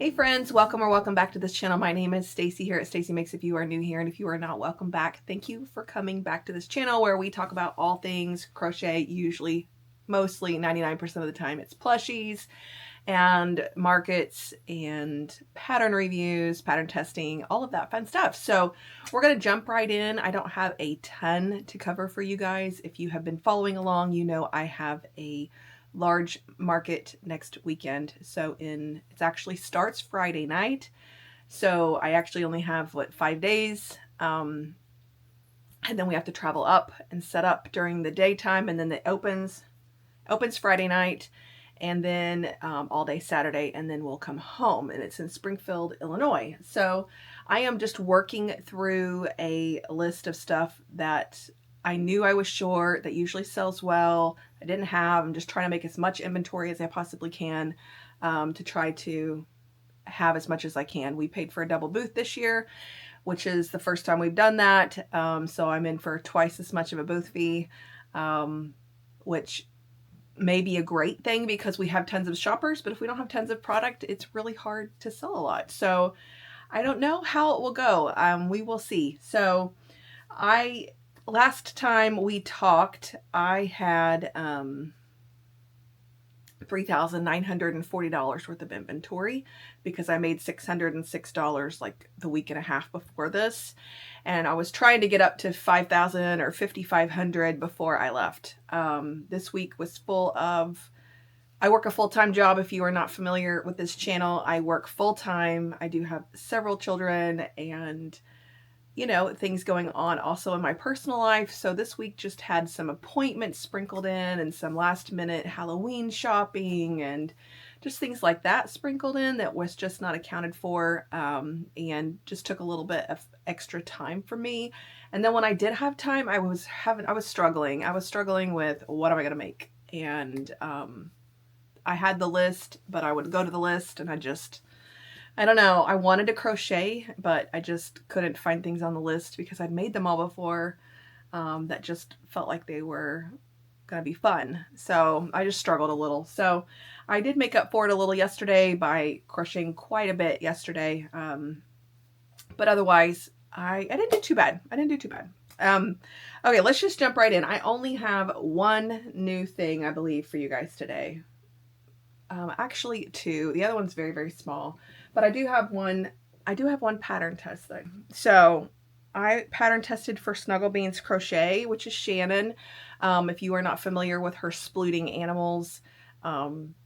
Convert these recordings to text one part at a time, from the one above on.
Hey friends, welcome or welcome back to this channel. My name is Stacy here at Stacy Makes. If you are new here, and if you are not, welcome back. Thank you for coming back to this channel where we talk about all things crochet. Usually, mostly 99% of the time, it's plushies and markets and pattern reviews, pattern testing, all of that fun stuff. So we're going to jump right in. I don't have a ton to cover for you guys. If you have been following along, you know I have a large market next weekend. So it actually starts Friday night. So I actually only have 5 days. And then we have to travel up and set up during the daytime, and then it opens Friday night, and then all day Saturday, and then we'll come home, and it's in Springfield, Illinois. So I am just working through a list of stuff that I knew I was short, that usually sells well. I didn't have. I'm just trying to make as much inventory as I possibly can to try to have as much as I can. We paid for a double booth this year, which is the first time we've done that. So I'm in for twice as much of a booth fee, which may be a great thing because we have tons of shoppers, but if we don't have tons of product, it's really hard to sell a lot. So I don't know how it will go. We will see. So last time we talked, I had $3,940 worth of inventory because I made $606 like the week and a half before this, and I was trying to get up to $5,000 or $5,500 before I left. This week was full of, I work a full-time job. If you are not familiar with this channel, I work full-time. I do have several children and things going on also in my personal life. So this week just had some appointments sprinkled in and some last minute Halloween shopping and just things like that sprinkled in that was just not accounted for, and just took a little bit of extra time for me. And then when I did have time, I was struggling. I was struggling with what am I going to make? And I had the list, but I would go to the list and I don't know, I wanted to crochet, but I just couldn't find things on the list because I'd made them all before that just felt like they were going to be fun. So I just struggled a little. So I did make up for it a little yesterday by crocheting quite a bit yesterday. But otherwise, I didn't do too bad. Okay, let's just jump right in. I only have one new thing, I believe, for you guys today. Actually two. The other one's very, very small. But I do have one pattern test though. So I pattern tested for Snuggle Beans Crochet, which is Shannon. If you are not familiar with her splooting animals,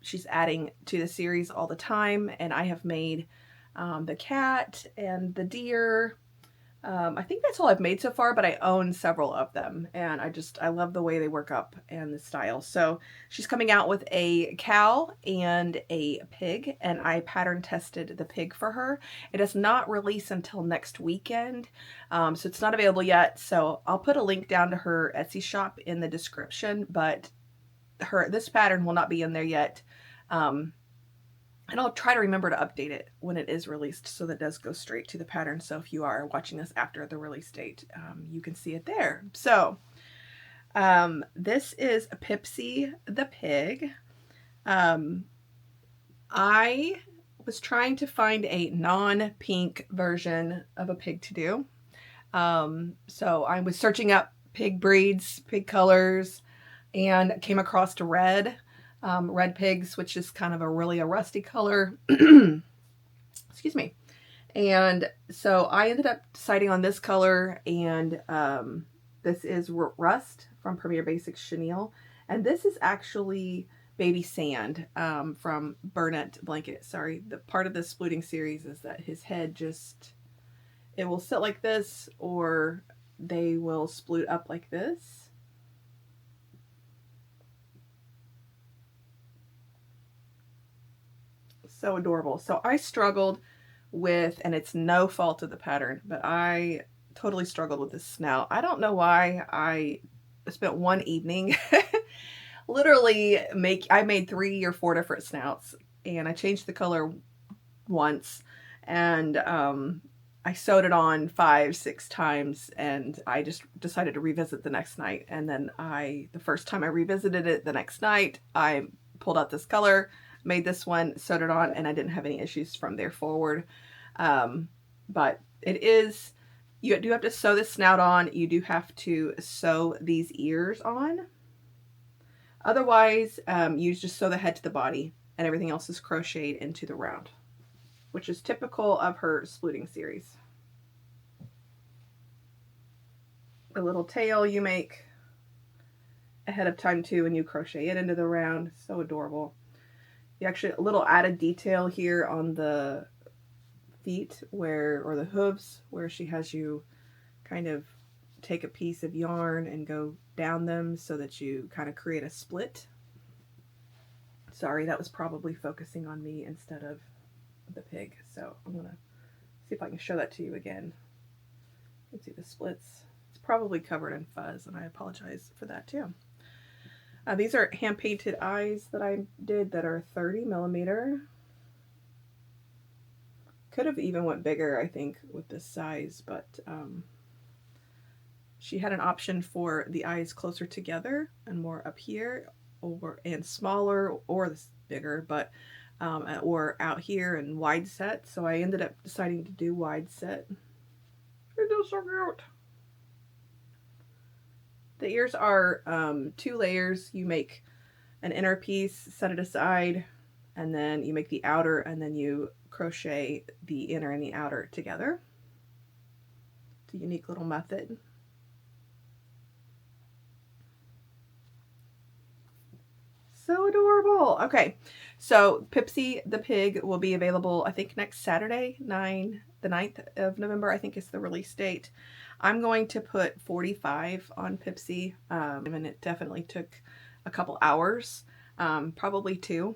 she's adding to the series all the time. And I have made the cat and the deer. I think that's all I've made so far, but I own several of them, and I love the way they work up and the style. So she's coming out with a cow and a pig, and I pattern tested the pig for her. It does not release until next weekend, so it's not available yet. So I'll put a link down to her Etsy shop in the description, but this pattern will not be in there yet. And I'll try to remember to update it when it is released so that it does go straight to the pattern. So if you are watching this after the release date, you can see it there. So this is Pipsy the pig. I was trying to find a non-pink version of a pig to do. So I was searching up pig breeds, pig colors, and came across red pigs, which is kind of a rusty color. Excuse me. And so I ended up deciding on this color, and this is Rust from Premier Basics Chenille, and this is actually Baby Sand from Burnett Blanket. Sorry, the part of the splooting series is that his head it will sit like this, or they will sploot up like this. So adorable. So I struggled with, and it's no fault of the pattern, but I totally struggled with this snout. I don't know why. I spent one evening literally I made 3 or 4 different snouts, and I changed the color once, and I sewed it on 5-6 times, and I just decided to revisit the next night. And then the first time I revisited it the next night, I pulled out this color, made this one, sewed it on, and I didn't have any issues from there forward. But it is, you do have to sew the snout on. You do have to sew these ears on. Otherwise, you just sew the head to the body and everything else is crocheted into the round, which is typical of her splooting series. The little tail you make ahead of time too, and you crochet it into the round. So adorable. You actually, a little added detail here on the feet where, or the hooves, where she has you kind of take a piece of yarn and go down them so that you kind of create a split. Sorry, that was probably focusing on me instead of the pig. So I'm gonna see if I can show that to you again. You can see the splits. It's probably covered in fuzz, and I apologize for that too. These are hand painted eyes that I did that are 30 millimeter. Could have even went bigger, I think, with this size, but she had an option for the eyes closer together and more up here, and smaller or bigger, but or out here and wide set. So I ended up deciding to do wide set. It is so cute. The ears are 2 layers. You make an inner piece, set it aside, and then you make the outer, and then you crochet the inner and the outer together. It's a unique little method. So adorable. Okay, so Pipsy the pig will be available, I think, next Saturday, the 9th of November, I think is the release date. I'm going to put 45 on Pipsy, and it definitely took a couple hours, probably 2,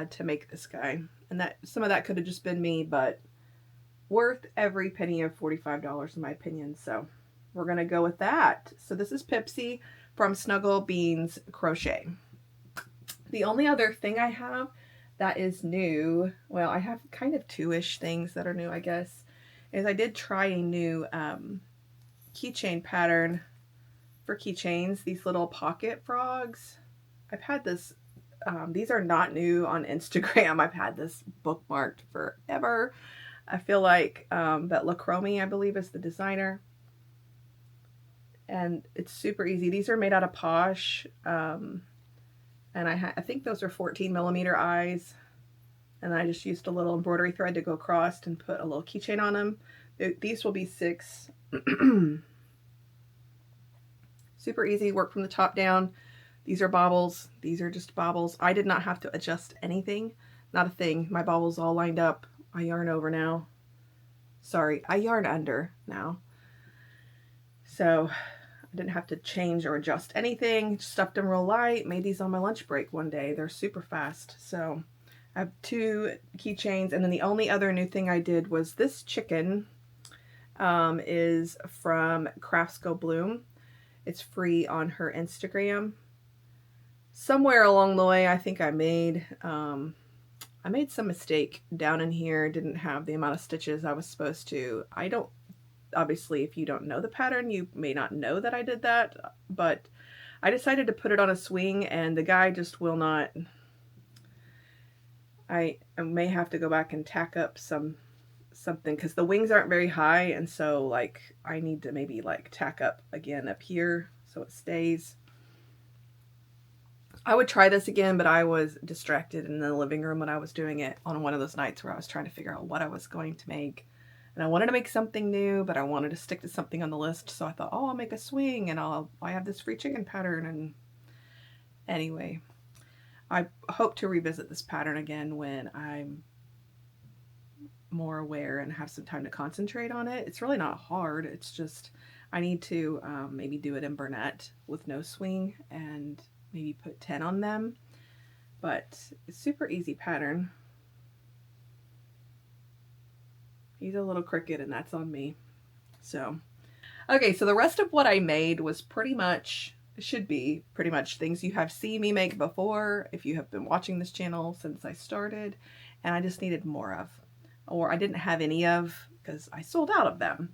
to make this guy. And that some of that could have just been me, but worth every penny of $45 in my opinion. So we're going to go with that. So this is Pipsy from Snuggle Beans Crochet. The only other thing I have that is new, well, I have kind of 2-ish things that are new, I guess, is I did try a new keychain pattern for keychains, these little pocket frogs. I've had this, these are not new on Instagram. I've had this bookmarked forever. I feel like that Lacromi, I believe, is the designer. And it's super easy. These are made out of Posh. And I think those are 14 millimeter eyes. And I just used a little embroidery thread to go across and put a little keychain on them. These will be 6. Super easy, work from the top down. These are bobbles. These are just bobbles. I did not have to adjust anything. Not a thing. My bobbles all lined up. I yarn over now. Sorry, I yarn under now. So I didn't have to change or adjust anything. Stuffed them real light. Made these on my lunch break one day. They're super fast. So I have 2 keychains. And then the only other new thing I did was this chicken is from Crafts Go Bloom. It's free on her Instagram. Somewhere along the way, I think I made some mistake down in here. Didn't have the amount of stitches I was supposed to. I don't, obviously, if you don't know the pattern, you may not know that I did that, but I decided to put it on a swing and the guy just will not. I may have to go back and tack up something because the wings aren't very high, and so like I need to maybe like tack up again up here so it stays. I would try this again, but I was distracted in the living room when I was doing it on one of those nights where I was trying to figure out what I was going to make. And I wanted to make something new, but I wanted to stick to something on the list. So I thought, oh, I'll make a swing and I have this free chicken pattern. And anyway, I hope to revisit this pattern again when I'm more aware and have some time to concentrate on it. It's really not hard. It's just, I need to maybe do it in Burnett with no swing and maybe put 10 on them, but it's super easy pattern. He's a little crooked and that's on me. So, okay, so the rest of what I made was pretty much, should be pretty much things you have seen me make before if you have been watching this channel since I started, and I just needed more of, or I didn't have any of because I sold out of them.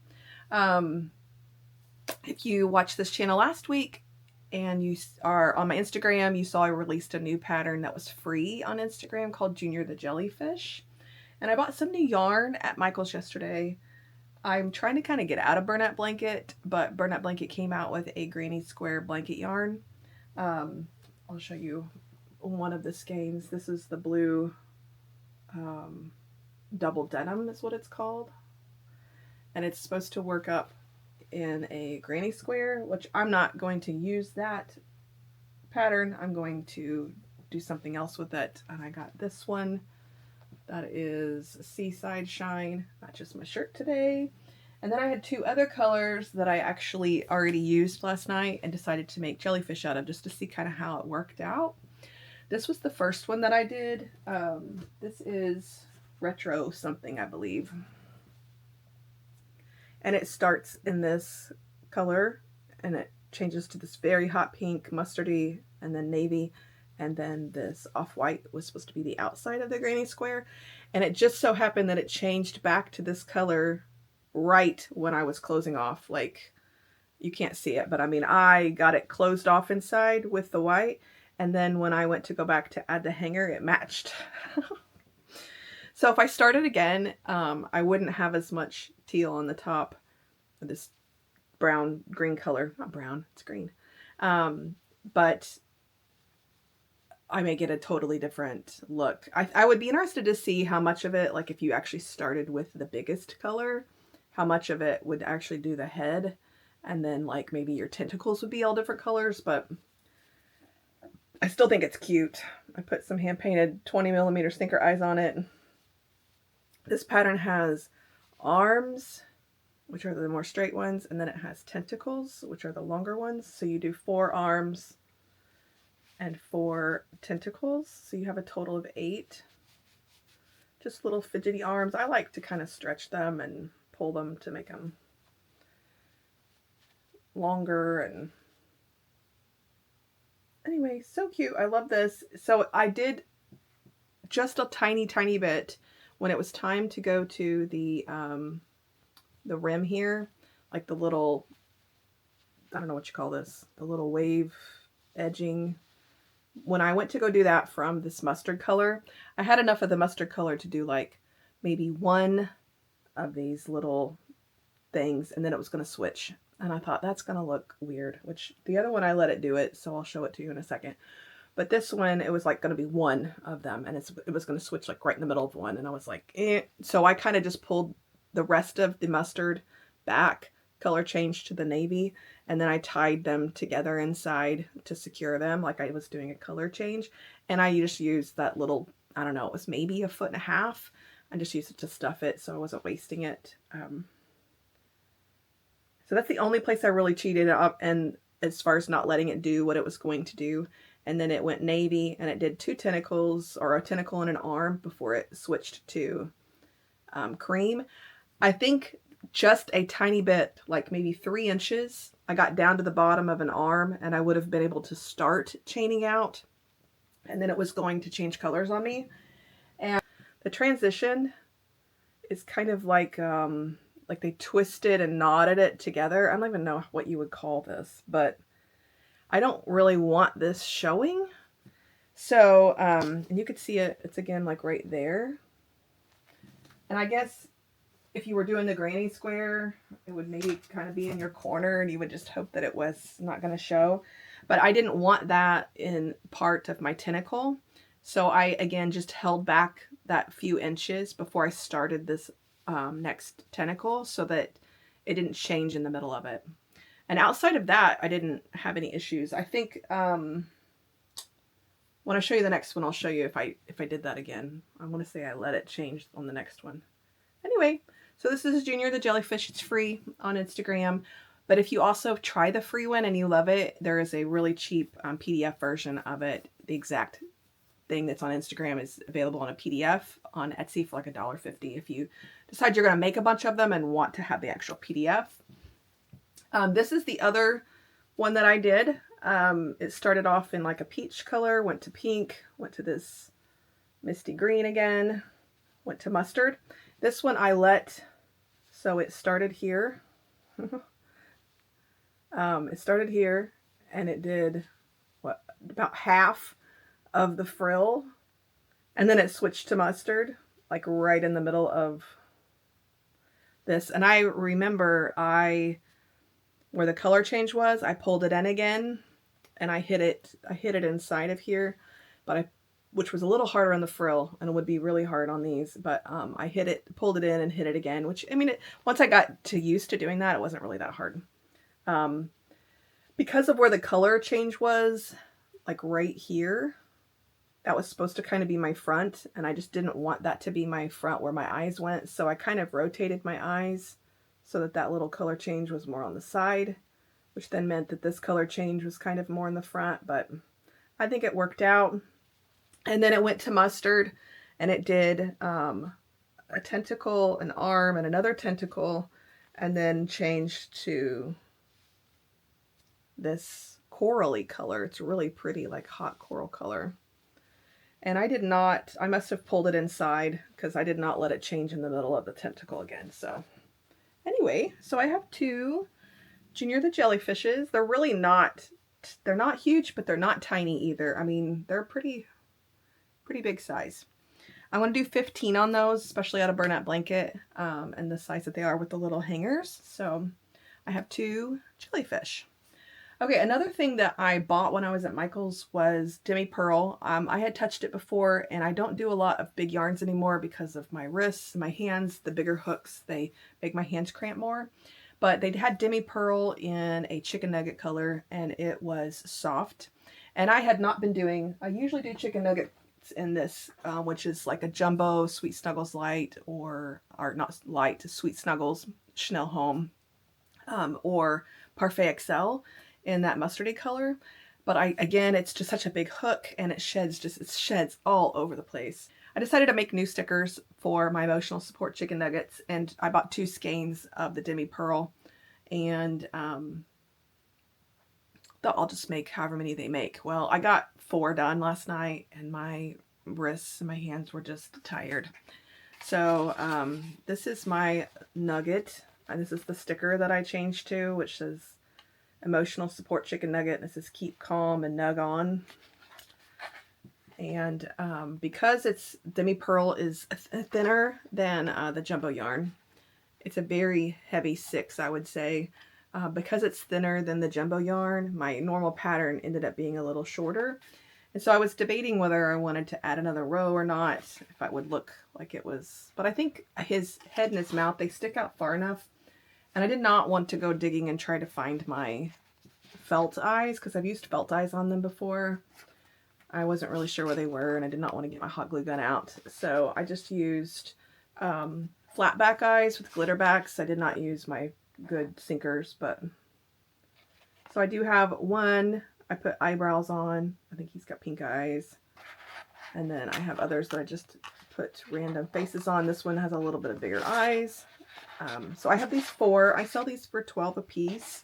If you watched this channel last week, and you are on my Instagram, you saw I released a new pattern that was free on Instagram called Junior the Jellyfish. And I bought some new yarn at Michael's yesterday. I'm trying to kind of get out of Burnett Blanket, but Burnett Blanket came out with a granny square blanket yarn. I'll show you one of the skeins. This is the blue double denim is what it's called. And it's supposed to work up in a granny square, which I'm not going to use that pattern. I'm going to do something else with it. And I got this one that is Seaside Shine, matches my shirt today. And then I had two other colors that I actually already used last night and decided to make jellyfish out of, just to see kind of how it worked out. This was the first one that I did. This is Retro something, I believe. And it starts in this color and it changes to this very hot pink, mustardy, and then navy. And then this off-white was supposed to be the outside of the granny square. And it just so happened that it changed back to this color right when I was closing off. Like, you can't see it, but I mean, I got it closed off inside with the white. And then when I went to go back to add the hanger, it matched. So if I started again, I wouldn't have as much teal on the top of this brown green color. Not brown, it's green. But I may get a totally different look. I would be interested to see how much of it, like if you actually started with the biggest color, how much of it would actually do the head. And then like maybe your tentacles would be all different colors, but I still think it's cute. I put some hand painted 20mm stinker eyes on it. This pattern has arms, which are the more straight ones, and then it has tentacles, which are the longer ones. So you do 4 arms and 4 tentacles. So you have a total of 8. Just little fidgety arms. I like to kind of stretch them and pull them to make them longer. And anyway, so cute. I love this. So I did just a tiny bit when it was time to go to the rim here, like the little, I don't know what you call this, the little wave edging. When I went to go do that from this mustard color, I had enough of the mustard color to do like maybe one of these little things, and then it was going to switch. And I thought that's going to look weird, which the other one I let it do it, so I'll show it to you in a second. But this one, it was like going to be one of them, and it was going to switch like right in the middle of one, and I was like, eh. So I kind of just pulled the rest of the mustard back, color changed to the navy, and then I tied them together inside to secure them like I was doing a color change. And I just used that little, I don't know, it was maybe 1.5 feet. I just used it to stuff it so I wasn't wasting it. So that's the only place I really cheated up, and as far as not letting it do what it was going to do. And then it went navy, and it did 2 tentacles, or a tentacle and an arm, before it switched to cream. I think just a tiny bit, like maybe 3 inches. I got down to the bottom of an arm, and I would have been able to start chaining out. And then it was going to change colors on me. And the transition is kind of like they twisted and knotted it together. I don't even know what you would call this, but I don't really want this showing. So, and you could see it, it's again like right there. And I guess if you were doing the granny square, it would maybe kind of be in your corner, and you would just hope that it was not going to show. But I didn't want that in part of my tentacle. So I, again, just held back that few inches before I started this next tentacle so that it didn't change in the middle of it. And outside of that, I didn't have any issues. I think when I show you the next one, I'll show you if I did that again. I want to say I let it change on the next one. Anyway, so this is Junior the Jellyfish. It's free on Instagram. But if you also try the free one and you love it, there is a really cheap PDF version of it. The exact thing that's on Instagram is available on a PDF on Etsy for like $1.50 if you decide you're going to make a bunch of them and want to have the actual PDF. This is the other one that I did. It started off in like a peach color, went to pink, went to this misty green again, went to mustard. This one I let, so it started here. It started here, and it did, what, about half of the frill. And then it switched to mustard, like right in the middle of this. And I remember where the color change was, I pulled it in again and I hit it inside of here, which was a little harder on the frill and it would be really hard on these, but I pulled it in and hit it again, which, I mean, once I got used to doing that, it wasn't really that hard. Because of where the color change was, like right here, that was supposed to kind of be my front, and I just didn't want that to be my front where my eyes went, so I kind of rotated my eyes so that little color change was more on the side, which then meant that this color change was kind of more in the front, but I think it worked out. And then it went to mustard, and it did a tentacle, an arm, and another tentacle, and then changed to this corally color. It's really pretty, like hot coral color. And I must have pulled it inside because I did not let it change in the middle of the tentacle again. So anyway, so I have 2 Junior the Jellyfishes. They're really not, they're not huge, but they're not tiny either. I mean, they're pretty big size. I want to do 15 on those, especially out of burlap blanket, and the size that they are with the little hangers. So I have 2 jellyfish. Okay, another thing that I bought when I was at Michael's was demi pearl. I had touched it before, and I don't do a lot of big yarns anymore because of my wrists, my hands. The bigger hooks, they make my hands cramp more. But they had demi pearl in a chicken nugget color, and it was soft. And I had not been doing, I usually do chicken nuggets in this, which is like a jumbo Sweet Snuggles light, or not light, Sweet Snuggles Chanel Home, or Parfait XL in that mustardy color. But again, it's just such a big hook, and it sheds all over the place. I decided to make new stickers for my emotional support chicken nuggets, and I bought 2 skeins of the demi pearl, and I'll just make however many they make. Well, I got 4 done last night, and my wrists and my hands were just tired. So this is my nugget, and this is the sticker that I changed to, which says emotional support chicken nugget. This is keep calm and nug on. And because it's demi pearl is thinner than the jumbo yarn, it's a very heavy 6, I would say. Because it's thinner than the jumbo yarn, my normal pattern ended up being a little shorter. And so I was debating whether I wanted to add another row or not, if I would look like it was, but I think his head and his mouth, they stick out far enough. And I did not want to go digging and try to find my felt eyes, because I've used felt eyes on them before. I wasn't really sure where they were, and I did not want to get my hot glue gun out. So I just used flat back eyes with glitter backs. I did not use my good sinkers, but so I do have one. I put eyebrows on. I think he's got pink eyes. And then I have others that I just put random faces on. This one has a little bit of bigger eyes. So I have these 4. I sell these for $12 a piece.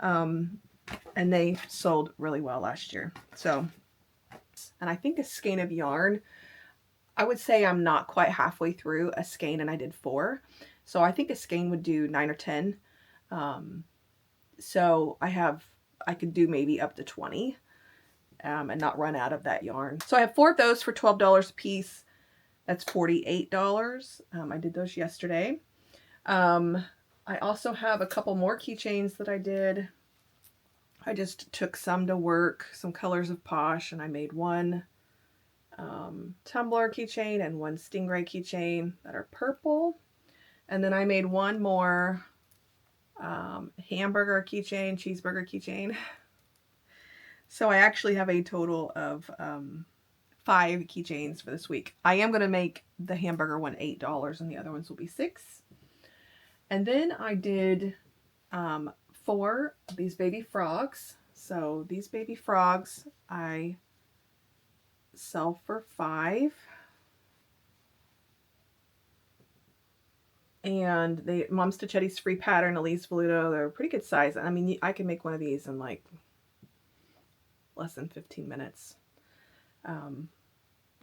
And they sold really well last year. So, and I think a skein of yarn, I would say I'm not quite halfway through a skein, and I did 4. So I think a skein would do 9 or 10. So I could do maybe up to 20 and not run out of that yarn. So I have 4 of those for $12 a piece. That's $48. I did those yesterday. I also have a couple more keychains that I did. I just took some to work, some Colors of Posh, and I made one tumbler keychain and one Stingray keychain that are purple. And then I made one more hamburger keychain, cheeseburger keychain. So I actually have a total of 5 keychains for this week. I am going to make the hamburger one $8, and the other ones will be $6. And then I did 4 of these baby frogs. So these baby frogs I sell for $5. And they Mom Stitchetti's free pattern, Elise Voluto, they're a pretty good size. I mean, I can make one of these in like less than 15 minutes.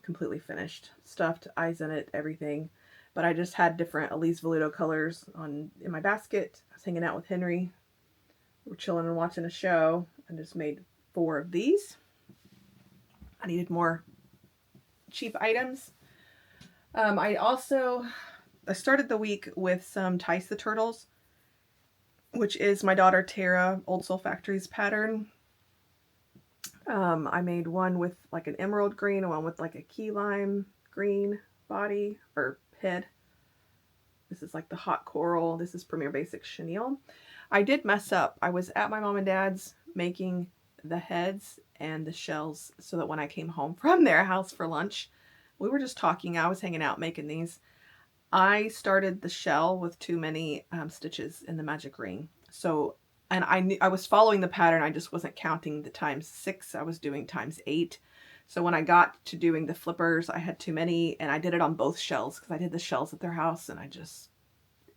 Completely finished. Stuffed, eyes in it, everything. But I just had different Elise Voluto colors in my basket. I was hanging out with Henry. We were chilling and watching a show. I just made 4 of these. I needed more cheap items. I started the week with some Tyce the Turtles, which is my daughter Tara Old Soul Factory's pattern. I made one with like an emerald green, and one with like a key lime green body or head. This is like the hot coral. This is Premier Basics Chenille. I did mess up. I was at my mom and dad's making the heads and the shells so that when I came home from their house for lunch, we were just talking. I was hanging out making these. I started the shell with too many stitches in the magic ring. So, and I was following the pattern. I just wasn't counting the times 6. I was doing times 8. So when I got to doing the flippers, I had too many, and I did it on both shells because I did the shells at their house, and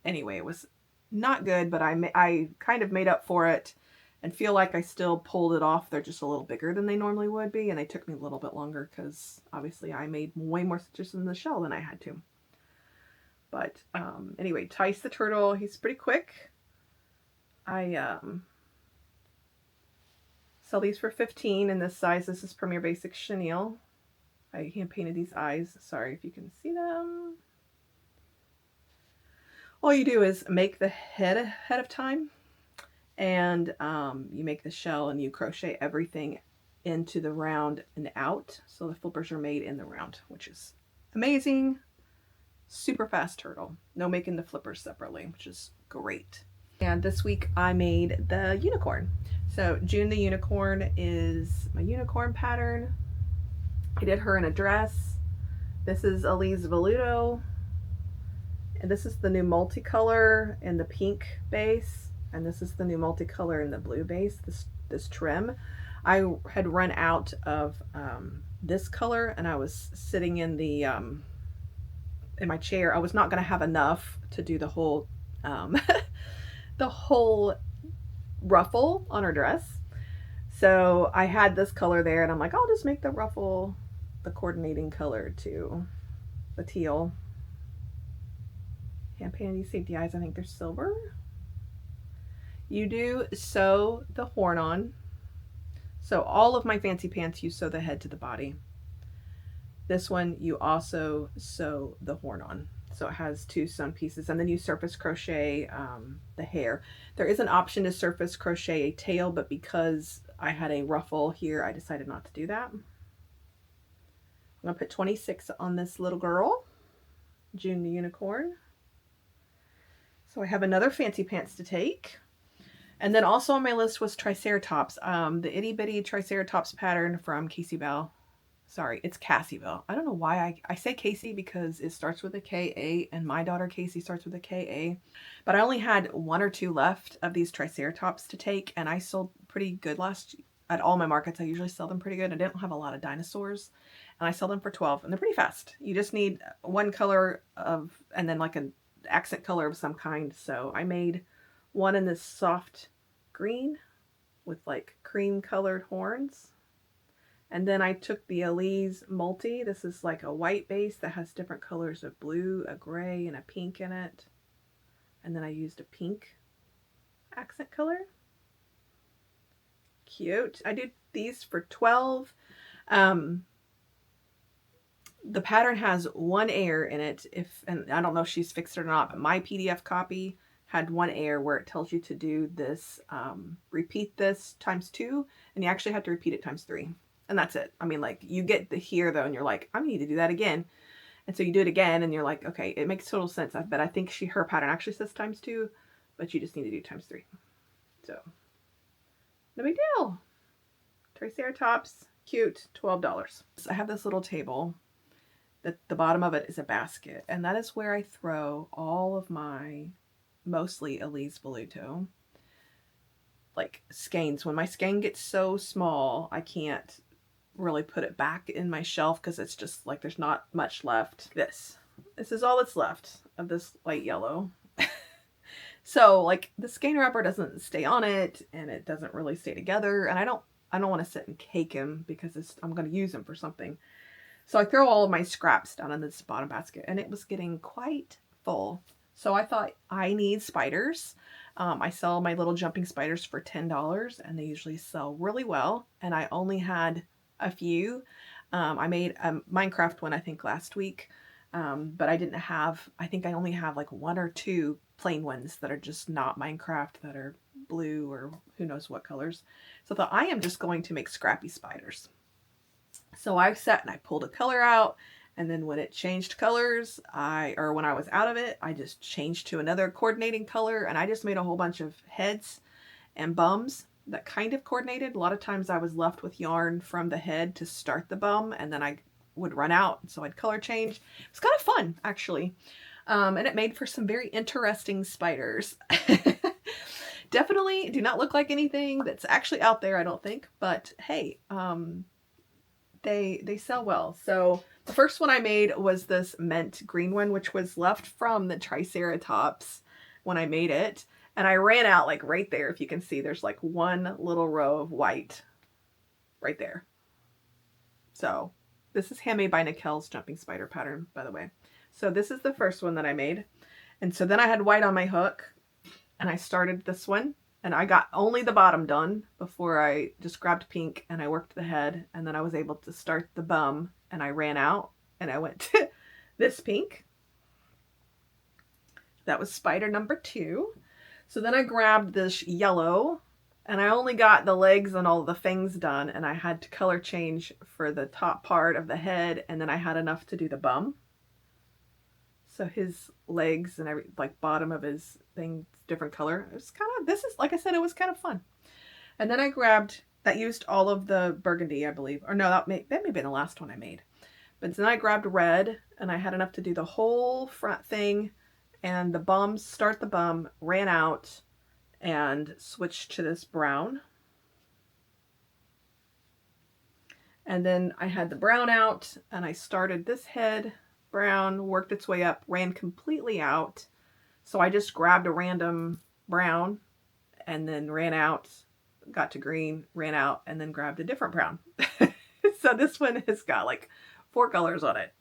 anyway, it was not good, but I kind of made up for it and feel like I still pulled it off. They're just a little bigger than they normally would be, and they took me a little bit longer because obviously I made way more stitches in the shell than I had to. But anyway, Tyce the Turtle, he's pretty quick. I sell these for $15 in this size. This is Premier Basics Chenille. I hand painted these eyes. Sorry if you can see them. All you do is make the head ahead of time, and you make the shell, and you crochet everything into the round and out. So the flippers are made in the round, which is amazing. Super fast turtle. No making the flippers separately, which is great. And this week I made the unicorn. So June the unicorn is my unicorn pattern. I did her in a dress. This is Elise Velluto. And this is the new multicolor in the pink base. And this is the new multicolor in the blue base, this trim. I had run out of this color, and I was sitting in the in my chair. I was not going to have enough to do the whole the whole ruffle on her dress. So I had this color there, and I'm like, I'll just make the ruffle the coordinating color to the teal. Hand painted these safety eyes. I think they're silver. You do sew the horn on. So all of my fancy pants, you sew the head to the body. This one, you also sew the horn on. So it has 2 sewn pieces, and then you surface crochet the hair. There is an option to surface crochet a tail, but because I had a ruffle here, I decided not to do that. I'm gonna put 26 on this little girl, June the unicorn. So I have another fancy pants to take. And then also on my list was Triceratops, the itty bitty Triceratops pattern from Kasci Belle. Sorry, it's Kasci Belle. I don't know why I say Kasci because it starts with a K-A, and my daughter Kasci starts with a K-A. But I only had 1 or 2 left of these Triceratops to take, and I sold pretty good at all my markets. I usually sell them pretty good. I didn't have a lot of dinosaurs, and I sell them for $12, and they're pretty fast. You just need one color and then like an accent color of some kind. So I made one in this soft green with like cream colored horns. And then I took the Elise multi. This is like a white base that has different colors of blue, a gray, and a pink in it. And then I used a pink accent color. Cute. I did these for $12. The pattern has 1 error in it. And I don't know if she's fixed it or not, but my PDF copy had 1 error where it tells you to do this, repeat this times 2, and you actually have to repeat it times 3. And that's it. I mean, like, you get the here though, and you're like, I need to do that again. And so you do it again, and you're like, okay, it makes total sense. But I think her pattern actually says times 2, but you just need to do times 3. So, no big deal. Triceratops, cute, $12. So I have this little table. The bottom of it is a basket, and that is where I throw all of my, mostly Elise Velluto, like skeins. When my skein gets so small, I can't really put it back in my shelf because it's just like there's not much left. This is all that's left of this light yellow. So like the skein wrapper doesn't stay on it, and it doesn't really stay together, and I don't want to sit and cake him because I'm going to use him for something. So I throw all of my scraps down in this bottom basket, and it was getting quite full. So I thought I need spiders. I sell my little jumping spiders for $10 and they usually sell really well. And I only had a few. I made a Minecraft one, I think last week. But I didn't have, I think I only have like 1 or 2 plain ones that are just not Minecraft, that are blue or who knows what colors. So I thought, I am just going to make scrappy spiders. So I sat and I pulled a color out, and then when it changed colors, or when I was out of it, I just changed to another coordinating color, and I just made a whole bunch of heads and bums that kind of coordinated. A lot of times I was left with yarn from the head to start the bum, and then I would run out, so I'd color change. It was kind of fun, actually. And it made for some very interesting spiders. Definitely do not look like anything that's actually out there, I don't think, but hey, they sell well. So the first one I made was this mint green one, which was left from the Triceratops when I made it. And I ran out like right there. If you can see, there's like one little row of white right there. So this is Handmade by Nikelle's jumping spider pattern, by the way. So this is the first one that I made. And so then I had white on my hook and I started this one. And I got only the bottom done before I just grabbed pink and I worked the head, and then I was able to start the bum, and I ran out and I went to this pink. That was spider number 2. So then I grabbed this yellow, and I only got the legs and all the fangs done, and I had to color change for the top part of the head, and then I had enough to do the bum. So his legs and like bottom of his thing, different color. It was kind of, this is, like I said, it was kind of fun. And then I grabbed, that used all of the burgundy, I believe. Or no, that may have been the last one I made. But then I grabbed red, and I had enough to do the whole front thing and the bums, start the bum, ran out, and switched to this brown. And then I had the brown out, and I started this head brown, worked its way up, ran completely out. So I just grabbed a random brown and then ran out, got to green, ran out, and then grabbed a different brown. So this one has got like 4 colors on it.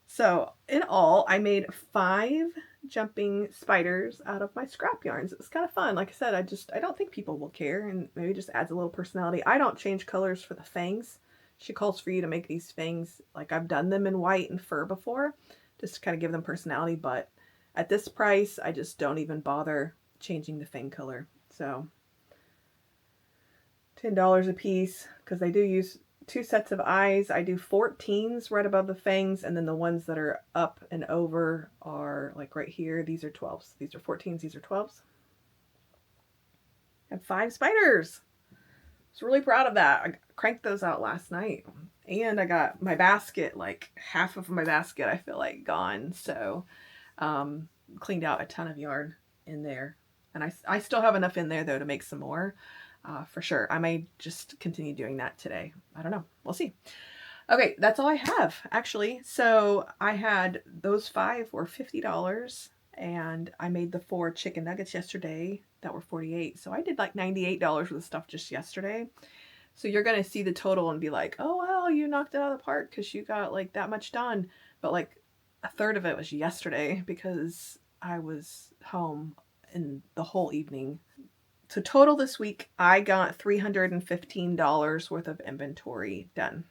So in all, I made 5 jumping spiders out of my scrap yarns. It was kind of fun. Like I said, I don't think people will care, and maybe it just adds a little personality. I don't change colors for the fangs. She calls for you to make these fangs, like I've done them in white and fur before, just to kind of give them personality, but at this price, I just don't even bother changing the fang color. So $10 a piece, because they do use 2 sets of eyes. I do 14s right above the fangs, and then the ones that are up and over are like right here. These are 12s. These are 14s, these are 12s. I have 5 spiders. I was really proud of that. I cranked those out last night, and I got my basket, like half of my basket I feel like gone. So cleaned out a ton of yarn in there, and I still have enough in there though to make some more for sure. I may just continue doing that today. I don't know, we'll see. Okay, that's all I have actually. So I had those 5 were $50, and I made the 4 chicken nuggets yesterday that were $48. So I did like $98 worth of stuff just yesterday. So you're going to see the total and be like, oh, wow, you knocked it out of the park because you got like that much done. But like a third of it was yesterday because I was home in the whole evening. So total this week, I got $315 worth of inventory done.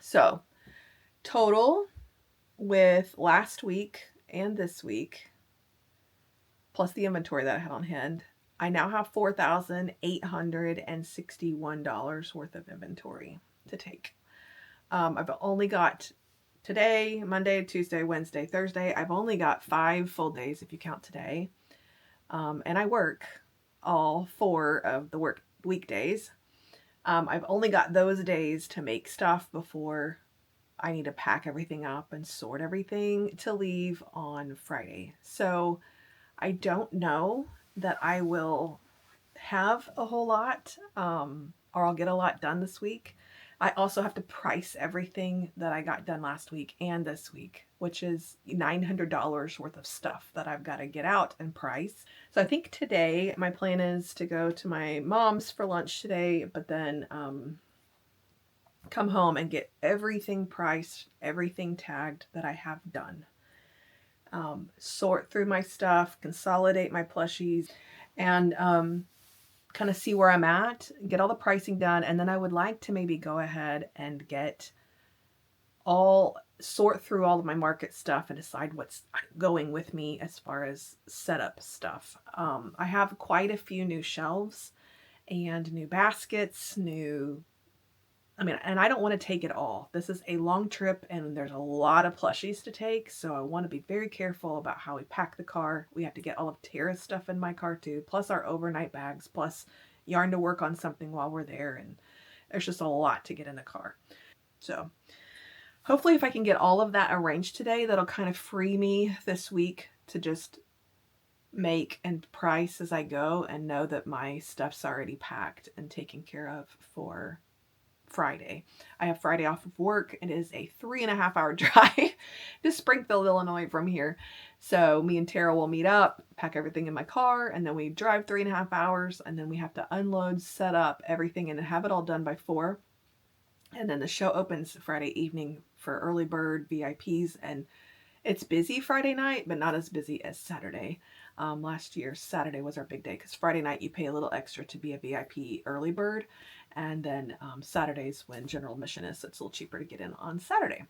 So total with last week and this week, plus the inventory that I had on hand, I now have $4,861 worth of inventory to take. I've only got today, Monday, Tuesday, Wednesday, Thursday. I've only got 5 full days if you count today. And I work all 4 of the weekdays. I've only got those days to make stuff before I need to pack everything up and sort everything to leave on Friday. So I don't know that I will have a whole lot, or I'll get a lot done this week. I also have to price everything that I got done last week and this week, which is $900 worth of stuff that I've got to get out and price. So I think today my plan is to go to my mom's for lunch today, but then come home and get everything priced, everything tagged that I have done. sort through my stuff, consolidate my plushies, and kind of see where I'm at, get all the pricing done, and then I would like to maybe go ahead and sort through all of my market stuff and decide what's going with me as far as setup stuff. I have quite a few new shelves and new baskets, and I don't want to take it all. This is a long trip and there's a lot of plushies to take, so I want to be very careful about how we pack the car. We have to get all of Tara's stuff in my car too, plus our overnight bags, plus yarn to work on something while we're there, and there's just a lot to get in the car. So hopefully if I can get all of that arranged today, that'll kind of free me this week to just make and price as I go and know that my stuff's already packed and taken care of for Friday. I have Friday off of work. It is a 3.5 hour drive to Springfield, Illinois from here. So me and Tara will meet up, pack everything in my car, and then we drive 3.5 hours, and then we have to unload, set up everything, and have it all done by 4. And then the show opens Friday evening for early bird VIPs, and it's busy Friday night, but not as busy as Saturday. Last year, Saturday was our big day because Friday night you pay a little extra to be a VIP early bird. And then Saturday's when general admission is, so it's a little cheaper to get in on Saturday.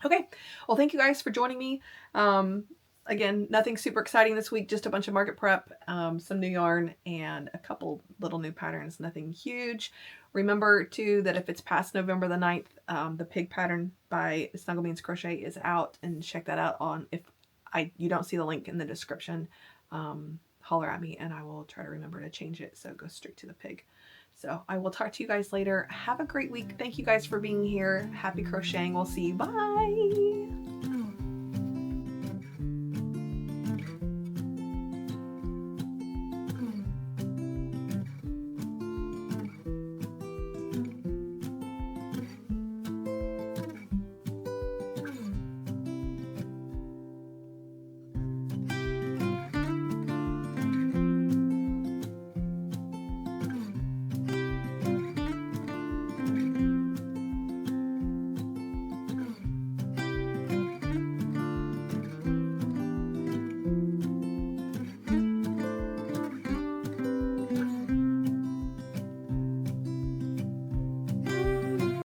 Okay, well, thank you guys for joining me. Again, nothing super exciting this week, just a bunch of market prep, some new yarn, and a couple little new patterns, nothing huge. Remember, too, that if it's past November the 9th, the pig pattern by Snuggle Beans Crochet is out, and check that out on, if you don't see the link in the description, holler at me, and I will try to remember to change it so it goes straight to the pig. So I will talk to you guys later. Have a great week. Thank you guys for being here. Happy crocheting. We'll see you. Bye.